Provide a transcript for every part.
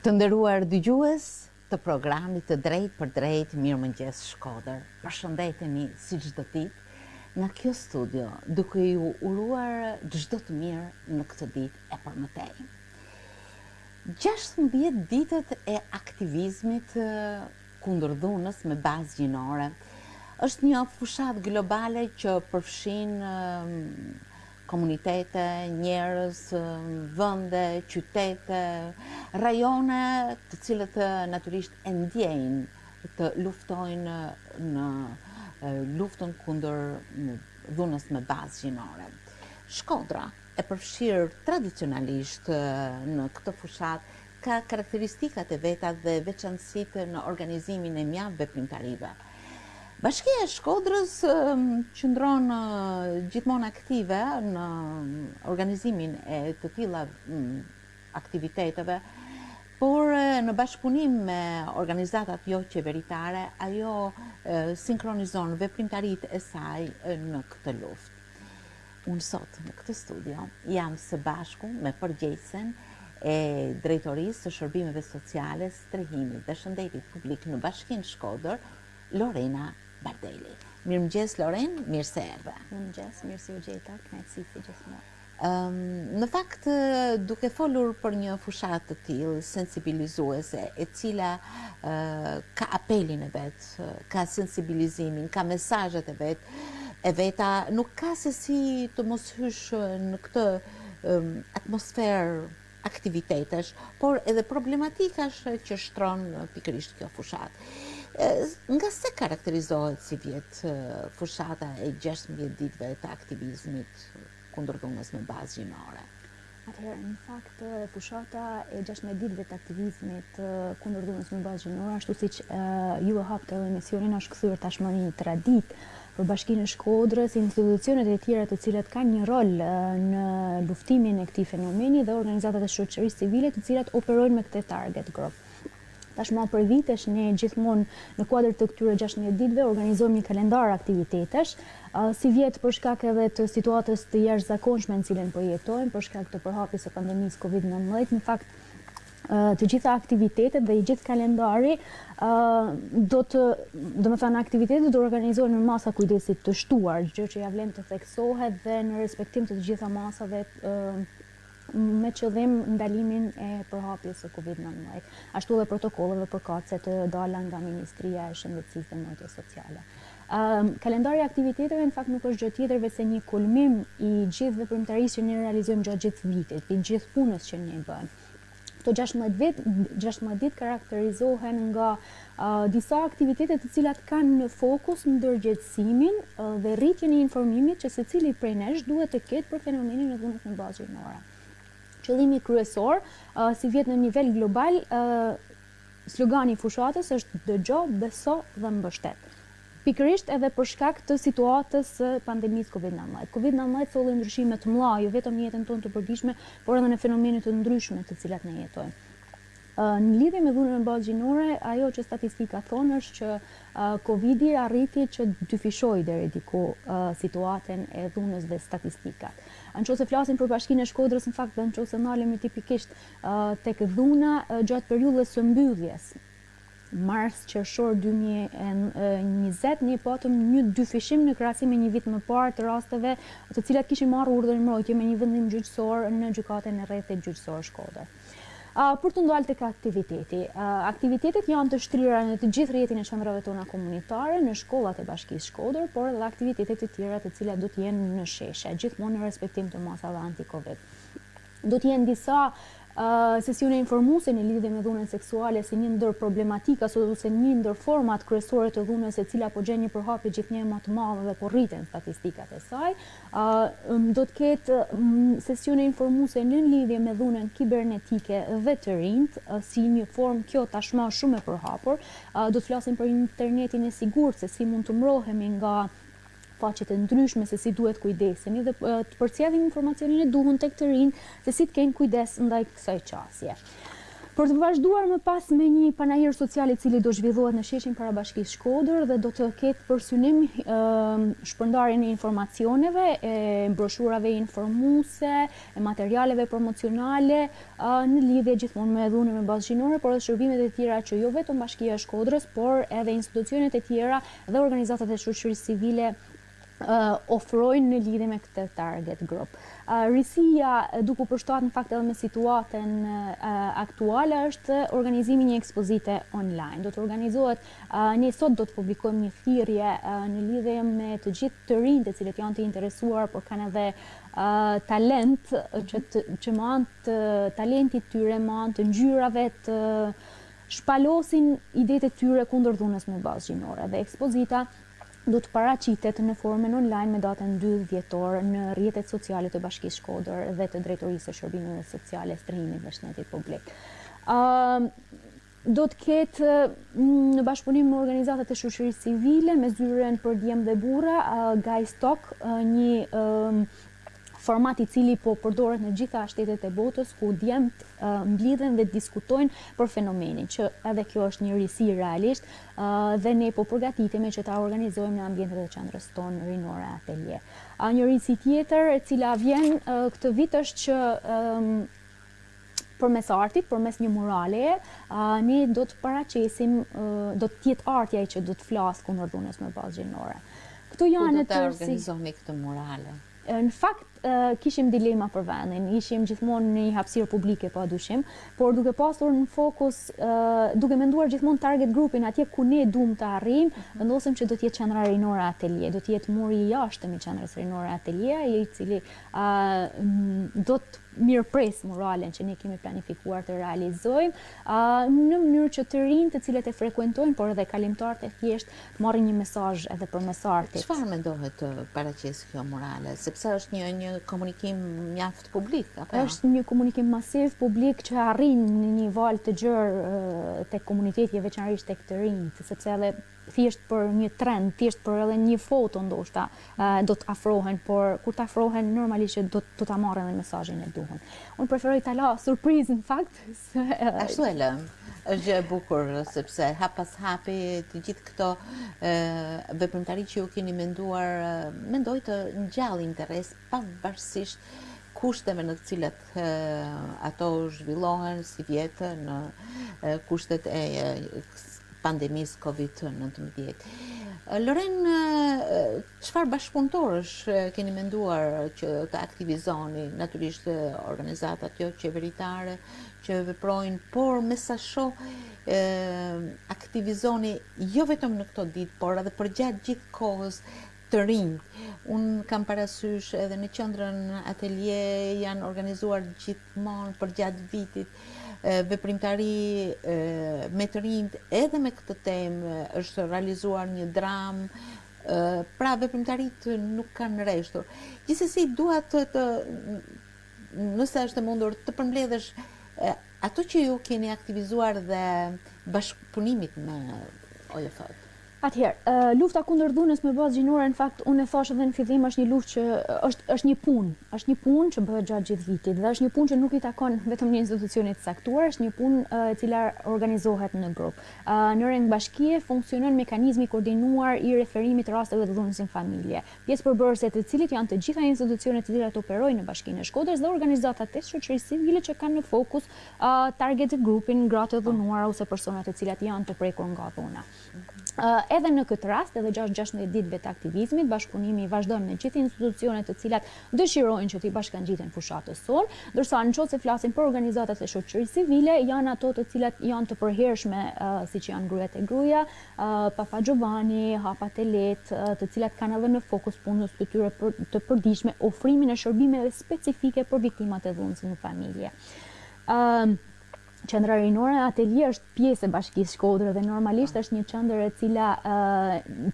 Të nderuar dëgjues të programit të Drejt për Drejt Mirëmëngjes Shkodër. Përshëndeteni si çdo ditë nga kjo studio, duke ju uruar çdo të mirë në këtë ditë e përmëtej. 16 ditët e aktivizmit kundër dhunës me bazë gjinore është një fushat globale që përfshin komunitete, njerëz, vende, qytete, rajone të cilët natyrisht e ndjejnë të luftojnë në luftën kundër dhunës me bazë gjinore. Shkodra e përfshirë tradicionalisht në këtë fushat ka karakteristikat e veta dhe veçanësitë në organizimin e mjaft veprimtarive. Bashkia e Shkodrës qëndron gjithmonë aktive në organizimin e të tilla aktiviteteve, por në bashkëpunim me organizatat jo qeveritare, ajo sinkronizon veprimtaritë e saj në këtë luftë. Unë sot në këtë studio jam së bashku me përgjegjësen e Drejtorisë së Shërbimeve Sociale, Strehimit dhe Shëndetit Publik në Bashkinë Shkodër, Lorena Bardeli. Mirëmëngjes Loren, mirë se erdhe. Mirëmëngjes, mirë se u gjeta, kënaqësi si gjithmonë. Në fakt, duke folur për një fushat të tillë sensibilizuese, e cila ka apelin e vet, ka sensibilizimin, ka mesazhet e veta, nuk ka se si të mos hysh në këtë atmosferë aktivitetesh, por edhe problematikash që shtron pikërisht kjo fushat. Nga se karakterizohet si vjet fushata e 16 ditëve të aktivizmit kundër dhunës me bazë gjinore? Atëherë, në fakt, fushata e 16 ditëve të aktivizmit kundër dhunës me bazë gjinore, ashtu siç ju e hapët edhe emisionin, është kthyer tashmë një traditë për Bashkinë e Shkodrës, institucionet e tjera të cilat kanë një rol në luftimin e këtij fenomeni dhe organizatat e shoqërisë civile të cilat operojnë me këtë target group. Tashmë për vitesh ne gjithmonë në kuadër të këtyre 16 ditëve organizojmë një kalendar aktivitetesh, si vjet për shkak edhe të situatës të jashtëzakonshme në cilën po jetojmë, për shkak të përhapjes së pandemisë COVID-19, në fakt të gjitha aktivitetet dhe i gjithë kalendari aktivitetet do organizohen në masa kujdesit të shtuar, gjë që ja vlen të theksohet dhe në respektim të gjitha masave me qëllim ndalimin e përhapjes së COVID-19, ashtu dhe protokolleve përkatëse të dala nga Ministria e Shëndetësisë dhe Mbrojtjes Sociale. Kalendari i aktiviteteve në fakt nuk është gjë tjetër veçse një kulmim i gjithë veprimtarisë që ne realizojmë gjatë gjithë vitit, i gjithë punës që ne bëjmë. Këto 16 ditë karakterizohen nga disa aktivitete të cilat kanë në fokus ndërgjegjësimin dhe rritjen e informimit që secili prej nesh duhet të ketë për fenomenin e dhunës me bazë gjinore. Qëllimi kryesor, si vjet në nivel global, slogani i fushatës është dëgjo, beso dhe mbështet. Pikërisht edhe për shkak të situatës së pandemisë COVID-19. COVID-19 solli ndryshime të mëdha jo vetëm në jetën tonë të përditshme, por edhe në fenomene të ndryshme të cilat ne jetojmë. Në lidhje me dhunën me bazë gjinore, ajo që statistika thonë është që Covidi arriti që dyfishoi deri diku situatën e dhunës dhe statistikat. Nëse flasim për Bashkinë e Shkodrës, në fakt, dhe nëse ndalemi tipikisht tek dhuna gjatë periudhës së mbylljes, mars-qershor 2020, ne patëm një dyfishim në krahasim me një vit më parë të rasteve të cilat kishin marrë urdhër mbrojtje me një vendim gjyqësor në gjykatën e rrethit gjyqësor Shkodër. Për të ndalë tek aktiviteti. Aktivitetet janë të shtrira në të gjithë rrjetin e qendrave tona komunitare, në shkollat e Bashkisë Shkodër, por edhe aktivitetet e tjera të cilat do të jenë në sheshe, gjithmonë në respektim të masave anti-Covid. Do të jenë disa sesione informuese në lidhje me dhunën seksuale si një ndër problematika ose një ndër format kryesore të dhunës e cila po gjen një përhapje gjithnjë më të madhe dhe po rriten statistikat e saj. Do të ketë sesione informuese në lidhje me dhunën kibernetike dhe të rinjt, si një formë kjo tashmë shumë e përhapur. Do të flasim për internetin e sigurt, se si mund të mbrohemi nga faqet e ndryshme, se si duhet kujdesemi dhe të përcjellim informacionin e duhur tek të rinj, se si të kenë kujdes ndaj kësaj qasje. Për të vazhduar më pas me një panajër social i cili do zhvillohet në sheshin Parabashkisë Shkodër dhe do të ketë për synim shpërndarjen e informacioneve, e broshurave informuese, e materialeve promocionale në lidhje gjithmonë me dhunën me bazë gjinore, por edhe shërbimet e tjera që jo vetëm Bashkia e Shkodrës, por edhe institucionet e tjera dhe organizatat e shoqërisë civile ofrojnë në lidhje me këtë target group. Risia, duke u përshtatur në fakt edhe me situatën aktuale, është organizimi një ekspozite online. Do të organizohet, ne sot do të publikojmë një thirrje në lidhje me të gjithë të rinjtë të cilët janë të interesuar, por kanë edhe talent që me anë të talentit tyre, me anë të ngjyrave të shpalosin idetë e tyre kundër dhunës me bazë gjinore. Dhe ekspozita do të paraqitet në formën online me datën 2 dhjetor në rrjetet sociale të Bashkisë Shkodër dhe të Drejtorisë së Shërbimeve Sociale, Strehimit dhe Shtetit Publik. Do të ketë në bashkëpunim me organizatat e shoqërisë civile me zyren për djem dhe burra, Guys Talk, një format i cili po përdoret në gjitha shtetet e botës ku djemt mblidhen dhe diskutojnë për fenomenin, që edhe kjo është një risi realisht dhe ne po përgatitemi që ta organizojmë në ambientet e qendrës tonë rinore Atelier. Një risi tjetër e cila vjen këtë vit është që përmes artit, përmes një muraleje, ne do të paraqesim, do të jetë artja që do të flasë kundër dhunës me bazë gjinore. Këto janë Ku do të organizoni këtë murale? Në fakt, kishim dilema për vendin, ishim gjithmonë në një hapësirë publike padyshim, por duke pasur në fokus, duke menduar gjithmonë target grupin atje ku ne duam të arrijmë, vendosëm që do të jetë qendra rinore Atelier, do të jetë muri i jashtëm i qendrës rinore Atelier, i cili do të mirëpres muralen që ne kemi planifikuar të realizojmë në mënyrë që të rinjtë të cilët e frekuentojnë, por edhe kalimtarët e thjesht të marrin një mesazh edhe përmes artit. Çfarë mendohet të paraqesë kjo murale? Sepse është një komunikim mjaft publik, apo? Është një komunikim masiv publik që arrin në një valë të gjerë tek komuniteti, veçanërisht tek të rinjtë, sepse edhe thjesht për një trend, thjesht për edhe një foto ndoshta do të afrohen, por kur të afrohen normalisht që do ta marrin edhe mesazhin e duhur. Unë preferoj ta la surprizë në fakt. Ashtu e lëm. Është gjë e bukur sepse hap pas hapi të gjithë këto veprimtari që ju keni menduar, mendoj të ngjall interes pavarësisht kushteve në të cilat ato zhvillohen si vjetë në kushtet e pandemisë COVID-19. Loren, çfarë bashkëpunëtorësh keni menduar që të aktivizoni, natyrisht organizatat jo qeveritare që veprojnë, por me sa shoh aktivizoni jo vetëm në këto ditë, por edhe përgjatë gjithë kohës të rinj. Unë kam parasysh edhe në qendrën Atelier janë organizuar gjithmonë përgjatë vitit veprimtari me të rinjt edhe me këtë temë, është realizuar një dramë, pra veprimtarit nuk kanë rreshtur. Gjithsesi dua nëse është e mundur të përmbledhësh ato që ju keni aktivizuar dhe bashkëpunimit me OJF-t. Atëherë, lufta kundër dhunës me bazë gjinore, në fakt, unë e thash edhe në fillim, është një luftë që është një punë që bëhet gjatë gjithë vitit, dhe është një punë që nuk i takon vetëm një institucionit caktuar, është një punë e cila organizohet në grup. Në rang bashkie funksionon mekanizmi koordinuar i referimit rasteve të dhunës në familje. Pjesë përbërëse të cilit janë të gjitha institucionet të cilat operojnë në Bashkinë e Shkodrës dhe organizatat e shoqërisë civile që kanë në fokus target grupin gratë të dhunuara ose personat të cilat janë të prekur nga dhuna. Edhe në këtë rast, edhe 16 ditëve të aktivizmit, bashkëpunimi vazhdon me gjithë institucionet të cilat dëshirojnë që t'i bashkangjiten fushatës sonë, ndërsa në qoftë se flasin për organizatat e shoqërisë civile, janë ato të cilat janë të përhershme, siç janë Gruajat e Gruaja, Papa Giovanni, Hapat e Lehtë, të cilat kanë edhe në fokus punës të tyre të përditshme ofrimin e shërbimeve specifike për viktimat e dhunës në familje. Qendra rinore Atelier është pjesë e Bashkisë Shkodrës dhe normalisht është një qendër e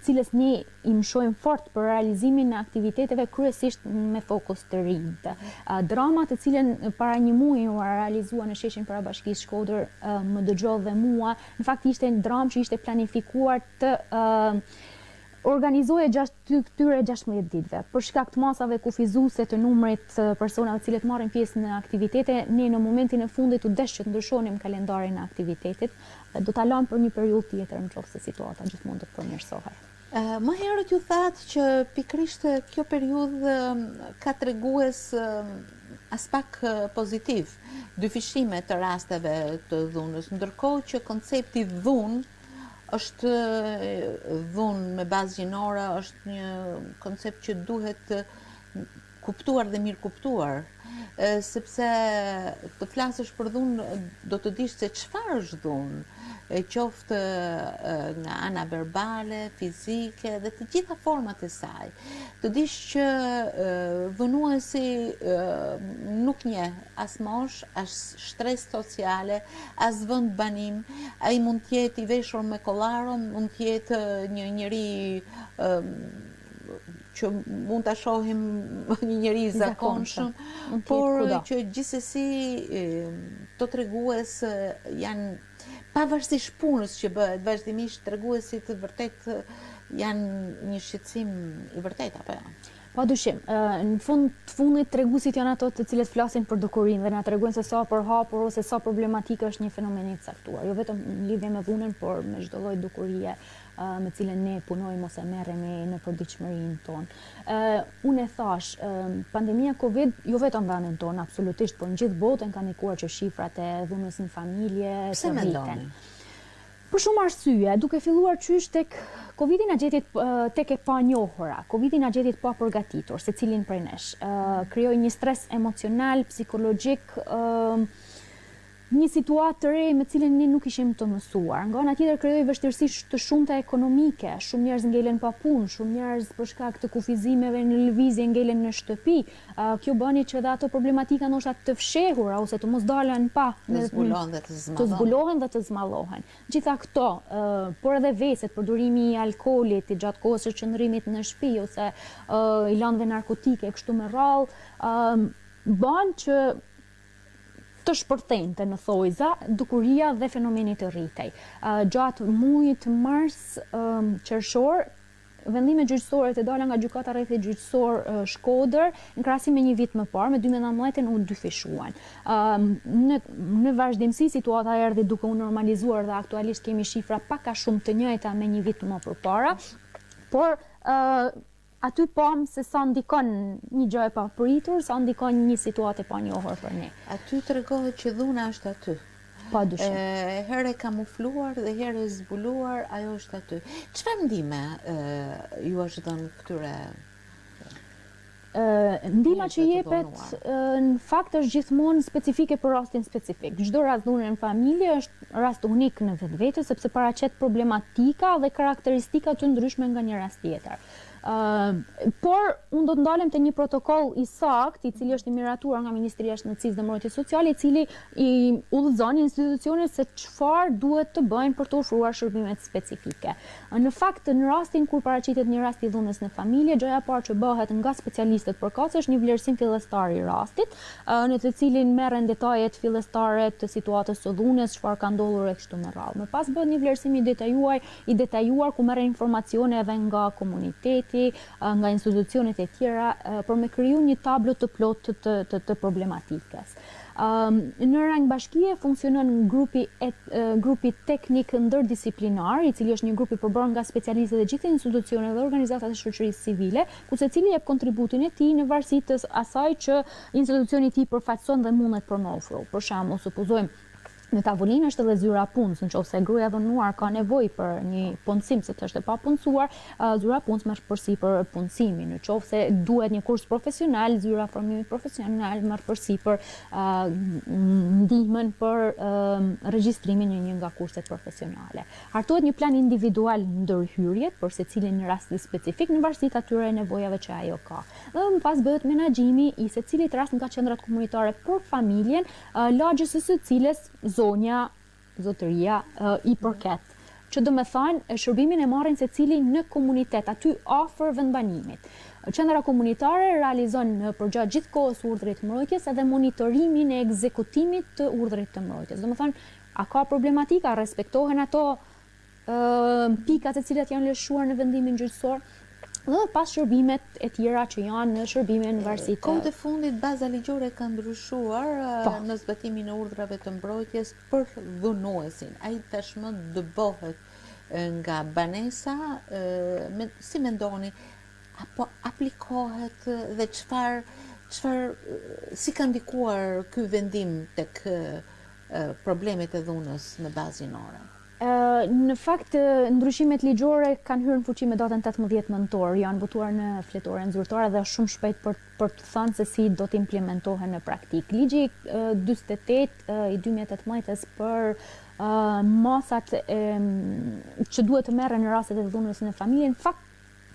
cilës ne i mësojmë fort për realizimin e aktiviteteve kryesisht me fokus të rinjtë. Drama të cilën para një muaji u realizua në sheshin para Bashkisë Shkodër më dëgjoi dhe mua, në fakt ishte një dramë që ishte planifikuar të organizohet këtyre 16 ditëve. Për shkak të masave kufizuese të numrit personave të cilët marrin pjesë në aktivitete, ne në momentin e fundit u desh që të ndryshonim kalendarin e aktivitetit, do ta lëm për një periudhë tjetër nëse situata gjithmonë do të përmirësohet. Më herët ju thatë që pikrisht kjo periudhë ka tregues as pak pozitiv, dyfishime të rasteve të dhunës, ndërkohë që koncepti dhunë është dhunë me bazë gjinore, është një koncept që duhet kuptuar dhe mirë kuptuar, sepse të flasësh për dhunë do të dish se çfarë është dhunë, qoftë nga ana verbale, fizike dhe të gjitha format e saj. Të dish që dhunuesi nuk njeh as mosh, as stres sociale, as vend banim. Ai mund të jetë i veshur me kollaro, mund të jetë një njeri që mund ta shohim një njeri i zakonshëm, por që gjithsesi to tregues janë pavarësisht punës që bëhet vazhdimisht, treguesit vërtet janë një shqetësim i vërtet apo jo? Padyshim, në fund të fundit treguesit janë ato të cilët flasin për dukurinë dhe na tregojnë se sa përhapur ose sa problematike është një fenomen i caktuar, jo vetëm në lidhje me dhunën, por me çdo lloj dukurie me cilën ne punojmë ose merremi në përditshmërinë tonë. Unë e thash, pandemia Covid jo vetëm vendin tonë absolutisht, por në gjithë botën kanë ndikuar që shifrat e dhunës në familje të rriten. Për shumë arsye, duke filluar qysh tek Covidi na gjeti tek e panjohura, Covidi na gjeti pa përgatitur secilin prej nesh. Krijoi një stres emocional, psikologjik, një situatë të re me cilën ne nuk ishim të mësuar. Nga ana tjetër krijoi vështirësi të shumta ekonomike, shumë njerëz ngelen pa punë, shumë njerëz për shkak të kufizimeve në lëvizje ngelen në shtëpi. Kjo bëni që dhe ato problematika ndoshta të fshehura ose të mos dalen pa, të zbulohen dhe të zmallohen. Gjitha këto, por edhe veset, përdorimi i alkoolit, i gjatë kohës së qëndrimit në shtëpi ose i lëndëve narkotike kështu me radhë, bën që të shpërthente në thojza dukuria dhe fenomeni të rritej. Gjatë muajit mars qershor, vendime gjyqësore të dala nga gjykata rrethi gjyqësor Shkodër në krahasim me një vit më parë, me 2019 u dyfishuan. Në vazhdimsi situata erdhi duke u normalizuar dhe aktualisht kemi shifra pak a shumë të njëjta me një vit më përpara, por aty pam se sa ndikon një gjë e papritur, sa ndikon një situatë e panjohur për ne. Aty tregohet që dhuna është aty. Padyshim. Herë e kamufluar dhe herë e zbuluar, ajo është aty. Çfarë ndihme ju është dhënë këtyre? Ndihma që jepet në fakt është gjithmonë specifike për rastin specifik. Çdo rast dhune në familje është rast unik në vetvete sepse paraqet problematika dhe karakteristika të ndryshme nga një rast tjetër. Por unë do të ndalem te një protokoll i saktë, i cili është i miratuar nga Ministria e Shëndetësisë dhe Mbrojtjes Sociale, i cili i udhëzon institucionet se çfarë duhet të bëjnë për të ofruar shërbimet specifike. Në fakt, në rastin kur paraqitet një rast i dhunës në familje, gjëja e parë që bëhet nga specialistët përkatës është një vlerësim fillestar i rastit, në të cilin merren detajet fillestare të situatës së dhunës, çfarë ka ndodhur e kështu me radhë. Më pas bëhet një vlerësim i detajuar ku merren informacione edhe nga komuniteti, nga institucionet e tjera, për me kriju një tablo të plotë të problematikës. Në rang bashkie funksionon grupi teknik ndërdisiplinar, i cili është një grup i përbërë nga specialistët e gjithë institucioneve dhe organizatat e shoqërisë civile, ku secili jep kontributin e tij në varësi të asaj që institucioni i tij përfaqëson dhe mundet për më ofru. Për shembull, supozojmë në tavolinë është edhe zyra punës, nëse gruaja e dhunuar ka nevojë për një punësim sepse është e papunësuar, zyra punës merr përsipër punësimin. Nëse duhet një kurs profesional, zyra formimit profesional merr përsipër ndihmën për regjistrimin në një nga kurset profesionale. Hartohet një plan individual ndërhyrje për secilin rast specifik në varësi të atyre nevojave që ajo ka. Dhe më pas bëhet menaxhimi i secilit rast nga qendrat komunitare për familjen, lagjës së së cilës zonja, zotëria i përket. Që do me thënë, shërbimin e marrin secili në komunitet, aty afër vendbanimit. Qendra komunitare realizon përgjatë gjithë kohës urdhrit të mbrojtjes edhe monitorimin e ekzekutimit të urdhrit të mbrojtjes. Do me thënë, a ka problematika, respektohen ato pikat e cilat janë lëshuar në vendimin gjyqësor, dhe pas shërbimet e tjera që janë në shërbime në varësi të... Kohët e fundit baza ligjore ka ndryshuar në zbatimin e urdhrave të mbrojtjes për dhunuesin. Ai tashmë dëbohet nga banesa, si mendoni, apo aplikohet dhe si ka ndikuar ky vendim tek problemet e dhunës në bazë gjinore? Në fakt, ndryshimet ligjore kanë hyrë në fuqi me datën 18 nëntor, janë votuar në fletoren zyrtare dhe shumë shpejt për të thënë se si do të implementohen në praktik. Ligji 48 i 2018 për masat që duhet të merren në rastet e dhunës në familje, në fakt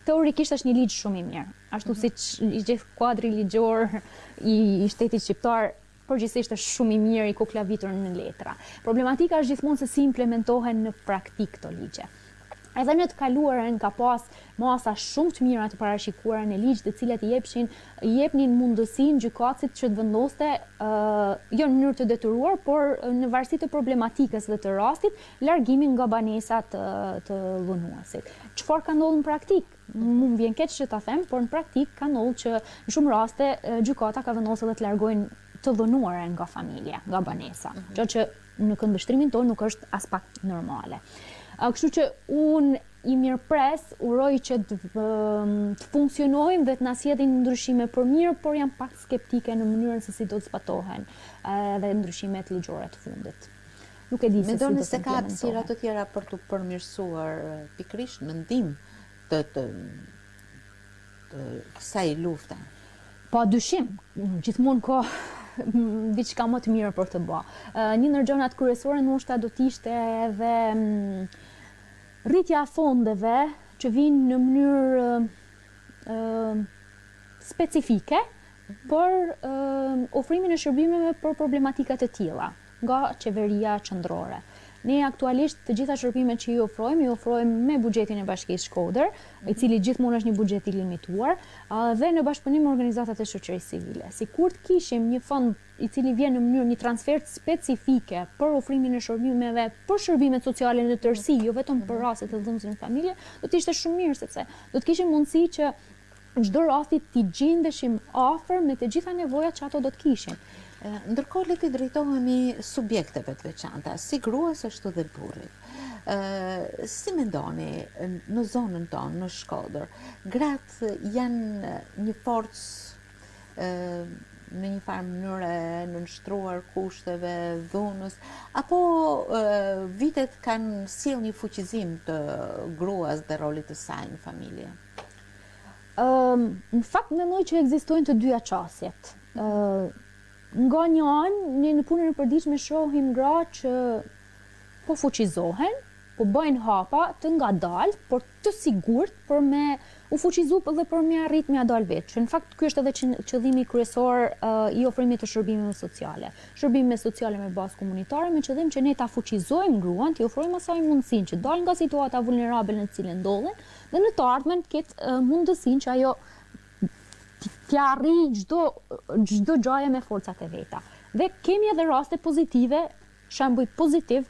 teorikisht është një ligj shumë i mirë, ashtu siç i gjithë kuadri ligjor i shtetit shqiptar përgjithsisht është shumë i mirë, i kuklavitur në letra. Problematika është gjithmonë se si implementohen në praktik këto ligje. Edhe në të kaluarën ka pas masa shumë të mira të parashikuara në ligj, të cilat i jepnin mundësinë gjykatësit që të vendoste jo në mënyrë të detyruar, por në varësi të problematikës dhe të rastit, largimin nga banesa të dhunuesit. Çfarë ka ndodhur në praktik? Mu më vjen keq që ta them, por në praktik ka ndodhur që në shumë raste gjykata ka vendosur dhe të largojnë të dhunuare nga familja, nga banesa, që në këndvështrimin tonë nuk është as pak normale. Kështu që unë i mirëpres, uroj që të funksionojmë dhe të na sjellin ndryshime për mirë, por jam pak skeptike në mënyrën se si do të zbatohen dhe ndryshimet ligjore të fundit. Nuk e di se si do të implementohen. Mendoni se ka hapësira të tjera për të përmirësuar pikërisht në ndihmë të kësaj lufte? Pa dyshim, gjithmonë ka diçka më të mirë për të bë. Një ndër gjërat kryesore ndoshta do të ishte edhe rritja e fondeve që vinë në mënyrë specifike për ofrimin e shërbimeve për problematika të tilla nga qeveria qendrore. Ne aktualisht të gjitha shërbimet që i ofrojmë me buxhetin e Bashkisë Shkodër, i cili gjithmonë është një buxhet i limituar, dhe në bashkëpunim me organizatat e shoqërisë civile. Sikur të kishim një fond i cili vjen në mënyrë një transfer specifike për ofrimin e shërbimeve për shërbimet sociale në tërësi, jo vetëm për rastet e dhunës në familje, do të ishte shumë mirë, sepse do të kishim mundësi që në çdo rasti t'i gjendeshim afër me të gjitha nevojat që ato do të kishin. Ndërkohë le të drejtohemi subjekteve të veçanta, si gruas ashtu dhe burrit. Si mendoni në zonën tonë, në Shkodër, gratë janë një forcë në një farë mënyrë në nështruar kushteve dhunës, apo vitet kanë sjellë një fuqizim të gruas dhe rolit të saj në familje? Në fakt mendoj që ekzistojnë të dyja qasjet. Nga një anë, ne në punën e përditshme shohim gra që po fuqizohen, po bëjnë hapa të ngadalt, por të sigurt për me u fuqizu dhe për me arrit me dal vetë. Që në fakt ky është edhe qëllimi kryesor i ofrimit të shërbimeve sociale. Shërbime sociale me bazë komunitare me qëllim që ne ta fuqizojmë gruan, t'i ofrojmë asaj mundësinë që dalë nga situata vulnerabile në të cilën ndodhen dhe në të ardhmen të ketë mundësinë që ajo t'ja arrijë çdo gjëje me forcat e veta. Dhe kemi edhe raste pozitive, shembuj pozitiv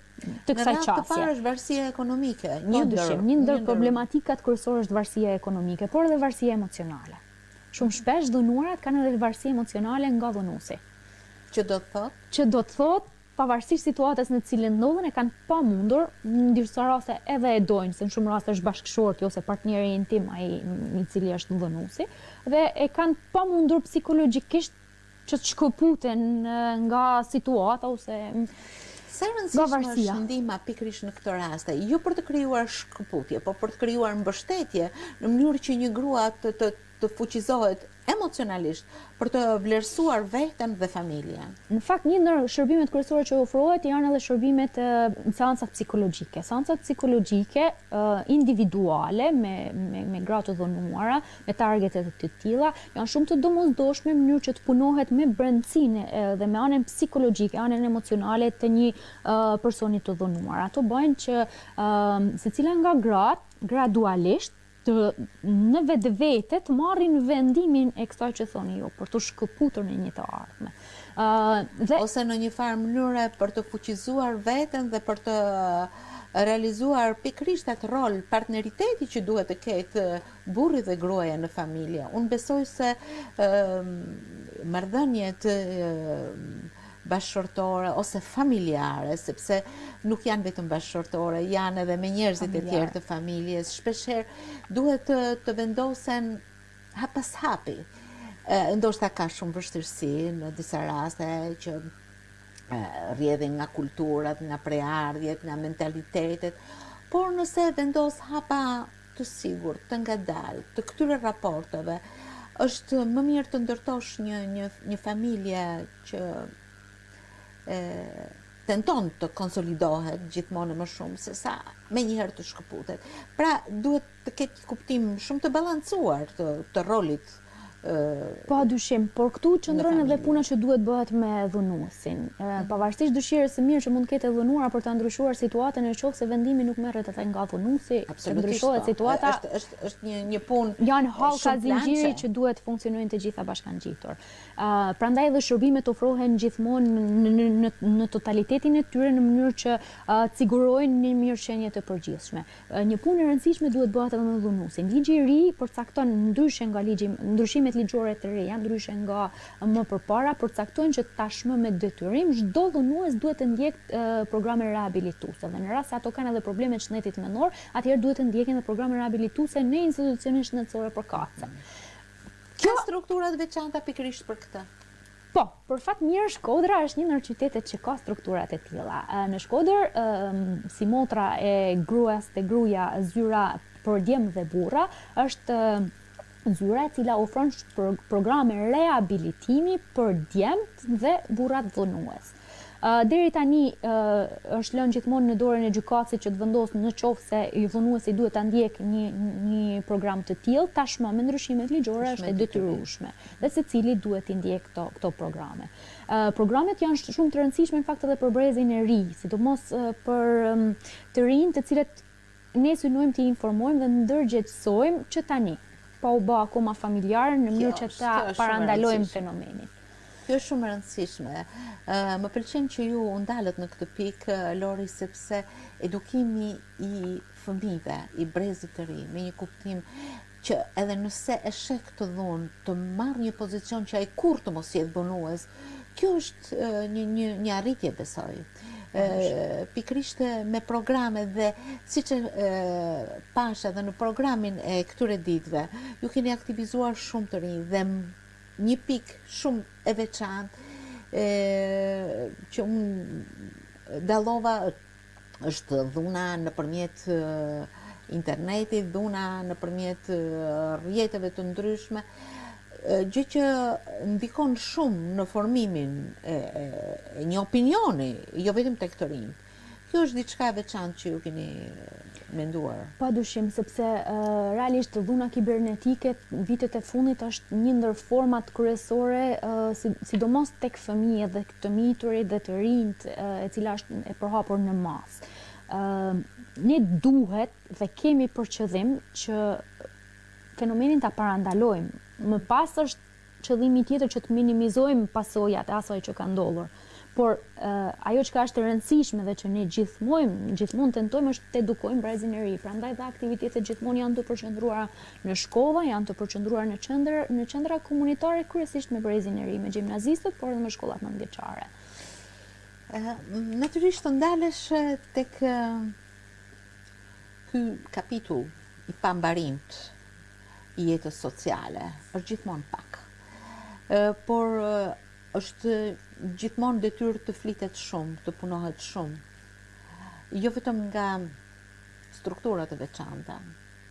të kësaj qasje. Në radhë të parë është varësia ekonomike. Një ndër problematikat kryesore është varësia ekonomike, por edhe varësia emocionale. Shumë shpesh dhunuarat kanë edhe varësi emocionale nga dhunuesi. Që do të thotë? Që do të thotë, pavarësisht situatës në cilën ndodhen, e kanë pamundur, në disa raste edhe e dojnë, se në shumë raste është bashkëshorti ose partneri intim ai i cili është dhunuesi, dhe e kanë pamundur psikologjikisht që të shkëputen nga situata ose Sa rëndësishme është ndihma pikërisht në këtë raste, jo për të krijuar shkëputje, por për të krijuar mbështetje në mënyrë që një grua të fuqizohet emocionalisht për të vlerësuar veten dhe familjen. Në fakt, një ndër shërbimet kryesore që ofrohet janë edhe shërbimet seancat psikologjike. Seancat psikologjike individuale me gra të dhunuara, me targete të tilla, janë shumë të domosdoshme në mënyrë që të punohet me brendësinë dhe me anën psikologjike, anën emocionale të një personi të dhunuar. Ato bëjnë që secila nga gratë gradualisht në vetvete të marrin vendimin e kësaj që thoni ju, për të shkëputur në një të ardhme. Ose në një farë mënyre për të fuqizuar veten dhe për të realizuar pikërisht atë rol partneriteti që duhet të ketë burri dhe gruaja në familje. Unë besoj se marrëdhëniet bashkëshortore ose familjare, sepse nuk janë vetëm bashkëshortore, janë edhe me njerëzit e tjerë të familjes, shpeshherë duhet të vendosen hap pas hapi. Ndoshta ka shumë vështirësi në disa raste që rrjedhin nga kulturat, nga preardhjet, nga mentalitetet, por nëse vendos hapa të sigurt, të ngadalë, të këtyre raporteve, është më mirë të ndërtosh një familje që tenton të konsolidohet gjithmonë më shumë se sa me njëherë të shkëputet. Pra duhet të ketë një kuptim shumë të balancuar të rolit. Pa dyshim, por këtu qëndron edhe puna që duhet bëhet me dhunuesin. Pavarësisht dëshirës së mirë që mund të ketë dhunuara për ta ndryshuar situatën, nëse vendimi nuk merret atë nga dhunuesi, të ndryshohet situata. Është një punë. Janë hallka zinxhiri që duhet funksionojnë të gjitha bashkangjitur. Prandaj edhe shërbimet ofrohen gjithmonë në totalitetin e tyre në mënyrë që të sigurojnë një mirëqenie të përgjithshme. Një punë e rëndësishme duhet bëhet edhe me dhunuesin. Ligji i ri përcakton ndryshe nga ndryshimet ligjore të reja, ndryshe nga më përpara, përcaktojnë që tashmë me detyrim çdo dhunues duhet të ndjekë programe rehabilituese. Dhe në rast se ato kanë edhe probleme të shëndetit mendor, atëherë duhet të ndjekin edhe programe rehabilituese në institucione shëndetësore përkatëse. Kjo struktura të veçanta pikërisht për këtë. Po, për fat mirë, Shkodra është një ndër qytetet që ka strukturat e tilla. Në Shkodër, si motra e gruas te gruaja, zyra për djem dhe burra, është zyra e cila ofron programe rehabilitimi për djemt dhe burrat dhunues. Deri tani është lënë gjithmonë në dorën e gjykatësit që të vendosë në qoftë se i dhunuesi duhet ta ndjekë një program të tillë, tashmë me ndryshimet ligjore është e detyrueshme dhe secili duhet të ndjekë këto programe. Programet janë shumë të rëndësishme në fakt edhe për brezin e ri, sidomos për të rinj të cilët ne synojmë të informojmë dhe ndërgjegjësojmë që tani pa u bë akoma familjarë në mënyrë që ta parandalojmë fenomenin. Kjo është shumë e rëndësishme. Më pëlqen që ju ndalët në këtë pikë, Lori, sepse edukimi i fëmijëve, i brezit të ri, me një kuptim që edhe nëse e sheh këtë dhunë, të marrë një pozicion që ai kurrë të mos jetë dhunues, kjo është një arritje, besoj. Pikrisht me programe dhe siç pash edhe në programin e këtyre ditëve, ju keni aktivizuar shumë të rinj dhe një pikë shumë e veçantë që unë dallova është dhuna nëpërmjet internetit, dhuna nëpërmjet rrjeteve të ndryshme, gjë që ndikon shumë në formimin e një opinioni, jo vetëm tek të rinjt. Kjo është diçka e veçantë që ju keni menduar. Padyshim, sepse realisht dhuna kibernetike vitet e fundit është një ndër format kryesore, sidomos tek fëmijët dhe të miturit dhe të rinjt, e cila është e përhapur në masë. Ne duhet dhe kemi për qëllim që fenomenin ta parandalojmë. Më pas është qëllimi tjetër që të minimizojmë pasojat e asaj që ka ndodhur. Por ajo që është e rëndësishme dhe që ne gjithmonë tentojmë është të edukojmë brezin e ri. Prandaj dhe aktivitetet gjithmonë janë të përqendruara në shkolla, janë të përqendruara në qendra komunitare, kryesisht me brezin e ri, me gjimnazistët, por edhe me shkollat nënvjeçare. Natyrisht të ndalesh tek ky kapitull i pambarimt i jetës sociale, është gjithmonë pak. Por është gjithmonë detyrë të flitet shumë, të punohet shumë. Jo vetëm nga strukturat e veçanta,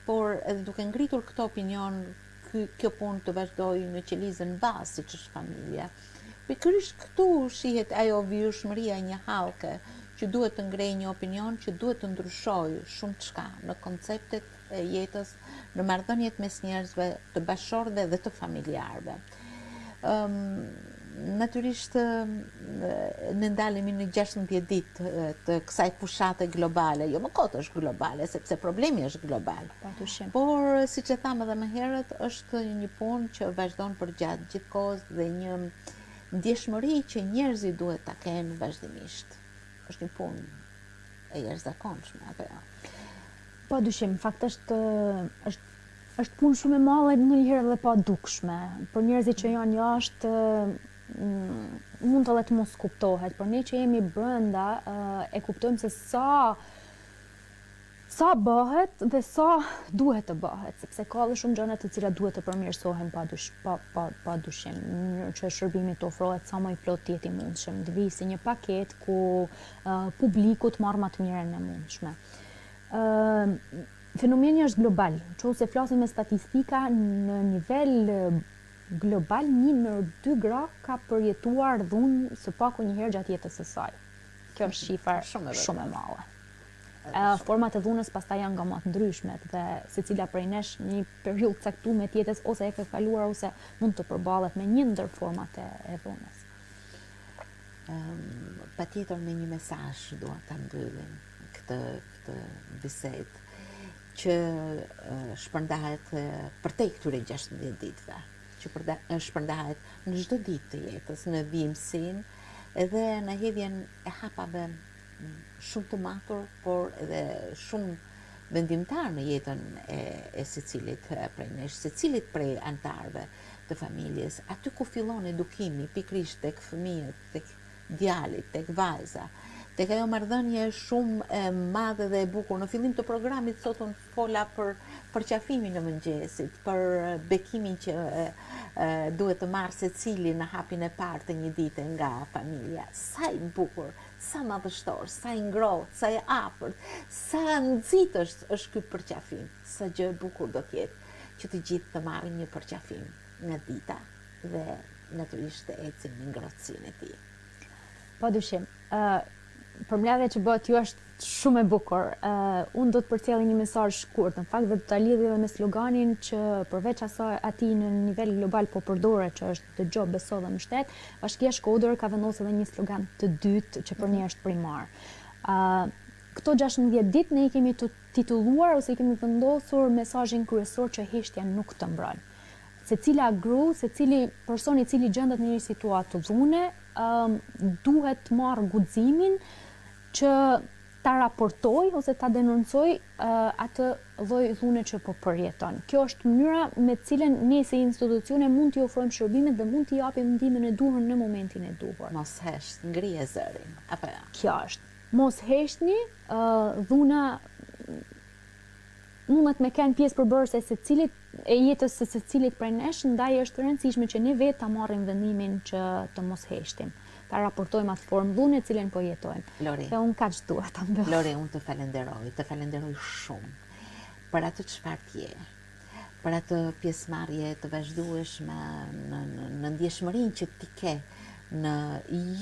por edhe duke ngritur këtë opinion, kjo punë të vazhdojë në qelizën bazë, siç është familja. Pikërisht këtu shihet ajo vijshmëria e një hallke që duhet të ngrejë një opinion, që duhet të ndryshojë shumë çka në konceptet e jetës, në marrëdhëniet mes njerëzve, të bashkëshortëve dhe të familjarëve. Natyrisht ne ndalemi në 16 ditë të kësaj fushate globale, jo më kot është globale, sepse problemi është global. Por, siç e tham edhe më herët, është një punë që vazhdon përgjatë gjithkohës dhe një ndjeshmëri që njerëzit duhet ta kenë vazhdimisht. Është një punë e jashtëzakonshme, apo jo? Pa dyshim, fakt është punë shumë e madhe ndonjëherë edhe pa dukshme. Për njerëzit që janë jashtë mund edhe të mos kuptohet, por ne që jemi brenda e kuptojmë se sa bëhet dhe sa duhet të bëhet, sepse ka dhe shumë gjëra të cilat duhet të përmirësohen pa dyshim. Në që shërbimi të ofrohet sa më i plot jetë i mundshëm, të vijë si një paket ku publiku të marrë më të mirën e mundshme. Fenomeni është global, se flasim me statistika në nivel global, 1 në 2 gra ka përjetuar dhunë së paku një herë gjatë jetës së saj. Kjo është shifër shumë e madhe. Format e dhunës pastaj janë nga më të ndryshmet dhe secila prej nesh një periudhë caktuar të jetës ose e ka kaluar ose mund të përballet me një ndër format e dhunës. Patjetër me një mesazh dua ta mbyllim këtë bisedë që shpërndahet përtej këtyre 16 ditëve, që shpërndahet në çdo ditë të jetës, në vimësinë edhe në hedhjen e hapave shumë të matur, por edhe shumë vendimtar në jetën e secilit prej nesh, secilit prej antarëve të familjes, aty ku fillon edukimi, pikërisht tek fëmijët, tek djalit, tek vajza, tek ajo marrëdhënie shumë e madhe dhe e bukur. Në fillim të programit sot unë fola për qafimin e mëngjesit, për bekimin që duhet të marrë secili në hapin e parë të një dite nga familja. Sa i bukur, sa madhështor, sa i ngrohtë, sa i afërt, sa nxit është ky përqafim, sa gjë e bukur do të jetë që të gjithë të marrin një përqafim nga dita dhe natyrisht të ecin në ngrohtësinë e tij. Padyshim. Përmbledhja që bëhet ju është shumë e bukur. Unë do të përcjell një mesazh shkurt, në fakt, dhe do ta lidh edhe me sloganin që përveç atij në nivel global po përdoret, që është dëgjo, beso dhe mbështet, Bashkia Shkodër ka vendosur edhe një slogan të dytë që për ne është primar. Këto 16 ditë ne i kemi titulluar ose i kemi vendosur mesazhin kryesor që heshtja nuk të mbron. Secila gru, secili person i cili gjendet në një situatë të dhune, duhet të marrë guximin që ta raportoj ose ta denoncoj atë lloj dhune që po përjeton. Kjo është mënyra me cilën ne si institucione mund t'i ofrojmë shërbimet dhe mund t'i japim ndihmën e duhur në momentin e duhur. Mos hesht, ngrije zërin, apo jo? Kjo është. Mos heshtni, dhuna mundet me kenë pjesë përbërëse e jetës së secilit prej nesh, ndaj është rëndësishme që ne vetë ta marrim vendimin që të mos heshtim, ta raportojmë atë formë dhune cilën po jetojmë. Lori, dhe unë kaq dua ta mbyll. Lori, unë të falenderoj shumë për atë çfarë ti je, për atë pjesëmarrje të vazhdueshme në ndjeshmërinë që ti ke në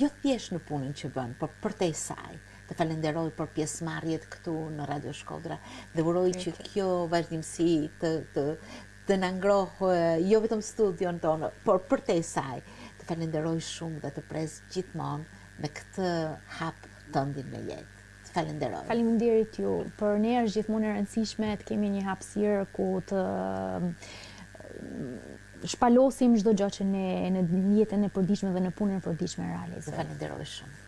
jo thjesht në punën që bën, por përtej saj. Të falenderoj për pjesëmarrjet këtu në Radio Shkodra dhe uroj që kjo vazhdimsi të na ngrohë jo vetëm studion tonë, por përtej saj. Të falenderoj shumë dhe të pres gjithmonë me këtë hap tëndin me jetë. Të falenderoj. Faleminderit ju. Për ne është gjithmonë e rëndësishme të kemi një hapësirë ku të shpalosim çdo gjë që ne në jetën e përditshme dhe në punën e përditshme realizojmë. Të falenderoj shumë.